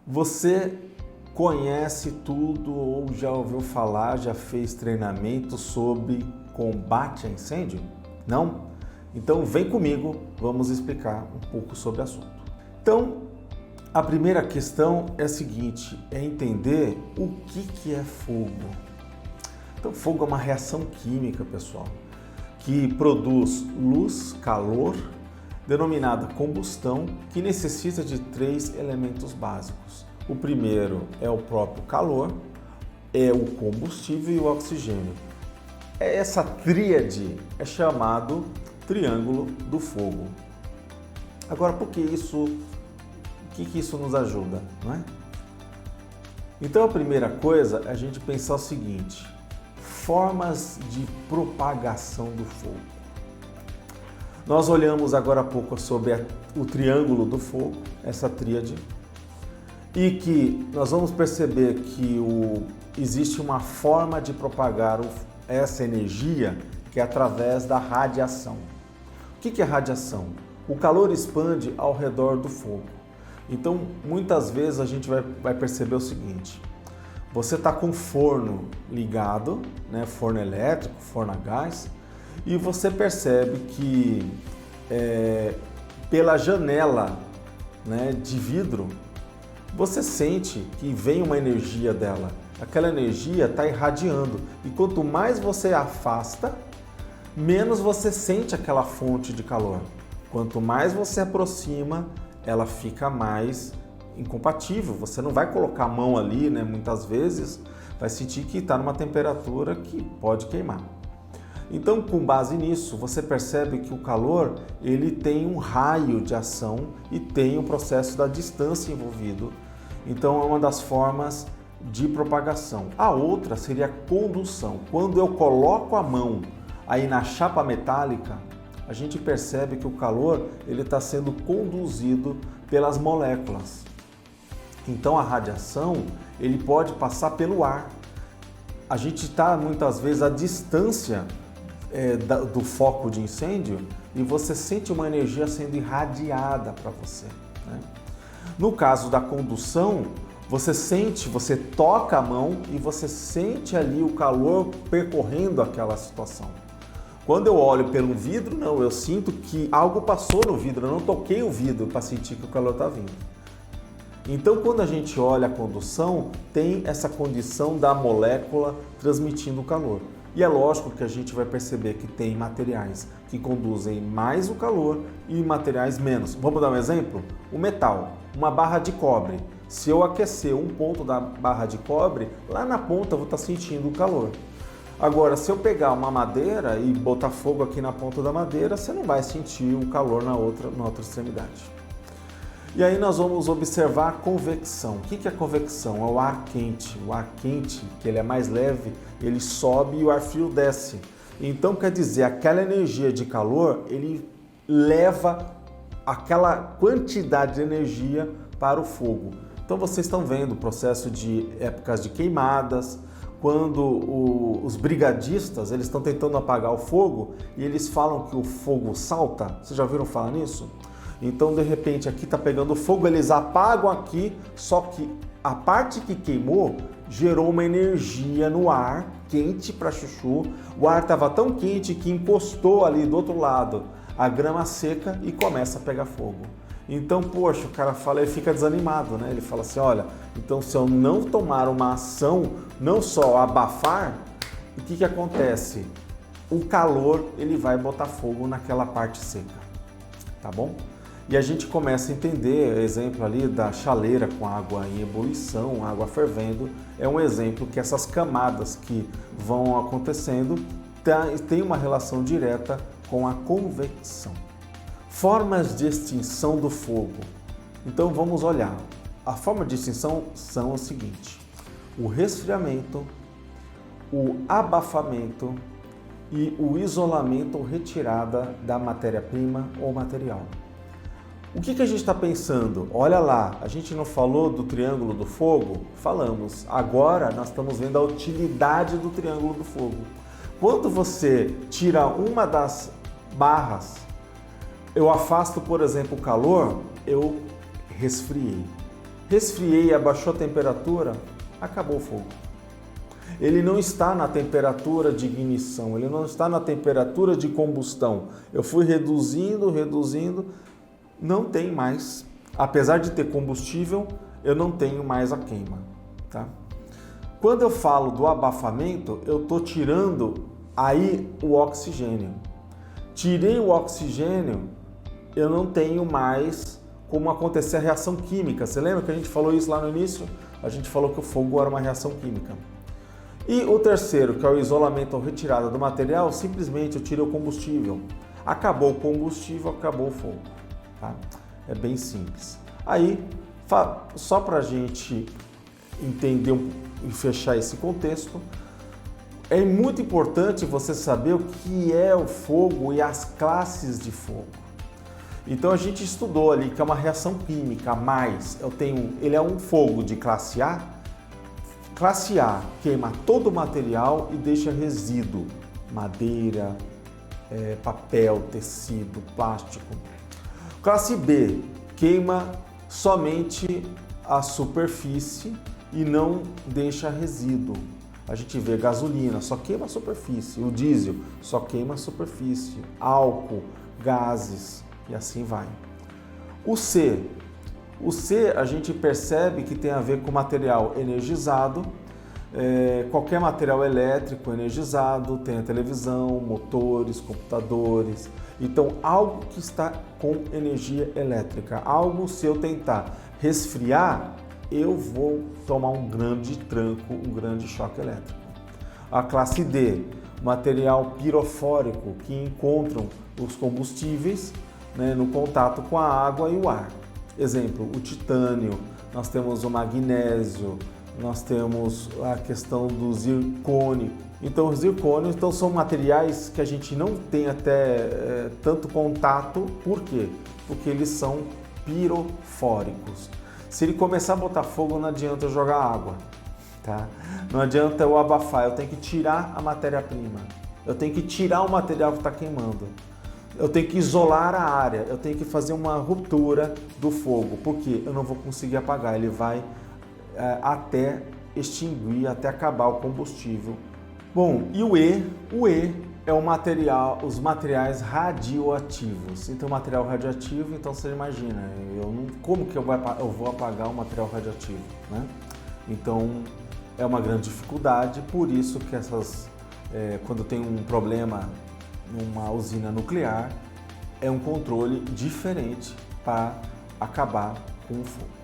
Você conhece tudo ou já ouviu falar, já fez treinamento sobre combate a incêndio? Não? Então vem comigo, vamos explicar um pouco sobre o assunto. Então, a primeira questão é a seguinte, é entender o que é fogo. Então, fogo é uma reação química, pessoal, que produz luz, calor, denominada combustão, que necessita de 3 elementos básicos. O primeiro é o próprio calor, é o combustível e o oxigênio. Essa tríade é chamado triângulo do fogo. Agora, por que isso? O que isso nos ajuda, não é? Então, a primeira coisa é a gente pensar o seguinte: formas de propagação do fogo. Nós olhamos agora há pouco sobre o triângulo do fogo, essa tríade, e que nós vamos perceber que existe uma forma de propagar essa energia que é através da radiação. O que é radiação? O calor expande ao redor do fogo. Então, muitas vezes a gente vai perceber o seguinte: você está com o forno ligado, né, forno elétrico, forno a gás, e você percebe que pela janela, né, de vidro, você sente que vem uma energia dela. Aquela energia está irradiando. E quanto mais você afasta, menos você sente aquela fonte de calor. Quanto mais você aproxima, ela fica mais incompatível. Você não vai colocar a mão ali, né? Muitas vezes vai sentir que está numa temperatura que pode queimar. Então, com base nisso, você percebe que o calor ele tem um raio de ação e tem o processo da distância envolvido. Então, é uma das formas de propagação. A outra seria a condução. Quando eu coloco a mão aí na chapa metálica, a gente percebe que o calor ele está sendo conduzido pelas moléculas. Então, a radiação ele pode passar pelo ar. A gente está muitas vezes à distância do foco de incêndio e você sente uma energia sendo irradiada para você, né? No caso da condução, você toca a mão e você sente ali o calor percorrendo aquela situação. Quando eu olho pelo vidro, não, eu sinto que algo passou no vidro, eu não toquei o vidro para sentir que o calor está vindo. Então, quando a gente olha a condução, tem essa condição da molécula transmitindo o calor. E é lógico que a gente vai perceber que tem materiais que conduzem mais o calor e materiais menos. Vamos dar um exemplo? O metal, uma barra de cobre. Se eu aquecer um ponto da barra de cobre, lá na ponta eu vou estar sentindo o calor. Agora, se eu pegar uma madeira e botar fogo aqui na ponta da madeira, você não vai sentir o calor na outra extremidade. E aí nós vamos observar a convecção. O que é a convecção? É o ar quente. O ar quente, que ele é mais leve, ele sobe e o ar frio desce. Então, quer dizer, aquela energia de calor, ele leva aquela quantidade de energia para o fogo. Então, vocês estão vendo o processo de épocas de queimadas, quando os brigadistas eles estão tentando apagar o fogo e eles falam que o fogo salta. Vocês já ouviram falar nisso? Então, de repente, aqui está pegando fogo, eles apagam aqui, só que a parte que queimou gerou uma energia no ar, quente para chuchu. O ar estava tão quente que encostou ali do outro lado a grama seca e começa a pegar fogo. Então, poxa, o cara fala, ele fica desanimado, né? Ele fala assim, olha, então se eu não tomar uma ação, não só abafar, o que acontece? O calor, ele vai botar fogo naquela parte seca, tá bom? E a gente começa a entender, exemplo ali da chaleira com água em ebulição, água fervendo, é um exemplo que essas camadas que vão acontecendo têm uma relação direta com a convecção. Formas de extinção do fogo. Então vamos olhar. A forma de extinção são o seguinte: o resfriamento, o abafamento e o isolamento ou retirada da matéria-prima ou material. O que a gente está pensando? Olha lá, a gente não falou do triângulo do fogo? Falamos. Agora nós estamos vendo a utilidade do triângulo do fogo. Quando você tira uma das barras, eu afasto, por exemplo, o calor, eu resfriei. resfriei, abaixou a temperatura, acabou o fogo. Ele não está na temperatura de ignição, ele não está na temperatura de combustão. Eu fui reduzindo, não tem mais. Apesar de ter combustível, eu não tenho mais a queima, tá? Quando eu falo do abafamento, eu estou tirando aí o oxigênio. Tirei o oxigênio, eu não tenho mais como acontecer a reação química. Você lembra que a gente falou isso lá no início? A gente falou que o fogo era uma reação química. E o terceiro, que é o isolamento ou retirada do material, simplesmente eu tiro o combustível. Acabou o combustível, acabou o fogo. Tá? É bem simples. Aí, só para a gente entender e fechar esse contexto, é muito importante você saber o que é o fogo e as classes de fogo. Então a gente estudou ali que é uma reação química, mas ele é um fogo de classe A. Classe A queima todo o material e deixa resíduo, madeira, papel, tecido, plástico. Classe B queima somente a superfície e não deixa resíduo. A gente vê gasolina, só queima a superfície, o diesel só queima a superfície, álcool, gases e assim vai. O C a gente percebe que tem a ver com material energizado, qualquer material elétrico energizado, tem a televisão, motores, computadores. Então, algo que está com energia elétrica, algo se eu tentar resfriar, eu vou tomar um grande tranco, um grande choque elétrico. A classe D, material pirofórico, que encontram os combustíveis, né, no contato com a água e o ar. Exemplo, o titânio, nós temos o magnésio, nós temos a questão do zircônio. Então, os zircônios são materiais que a gente não tem até tanto contato. Por quê? Porque eles são pirofóricos. Se ele começar a botar fogo, não adianta eu jogar água, tá? Não adianta eu abafar, eu tenho que tirar a matéria-prima. Eu tenho que tirar o material que está queimando. Eu tenho que isolar a área, eu tenho que fazer uma ruptura do fogo, porque eu não vou conseguir apagar, ele vai até extinguir, até acabar o combustível. Bom, e o E? O E é os materiais radioativos. Então, material radioativo, então você imagina, como que eu vou apagar o material radioativo, né? Então, é uma grande dificuldade, por isso que quando tem um problema numa usina nuclear, é um controle diferente para acabar com o fogo.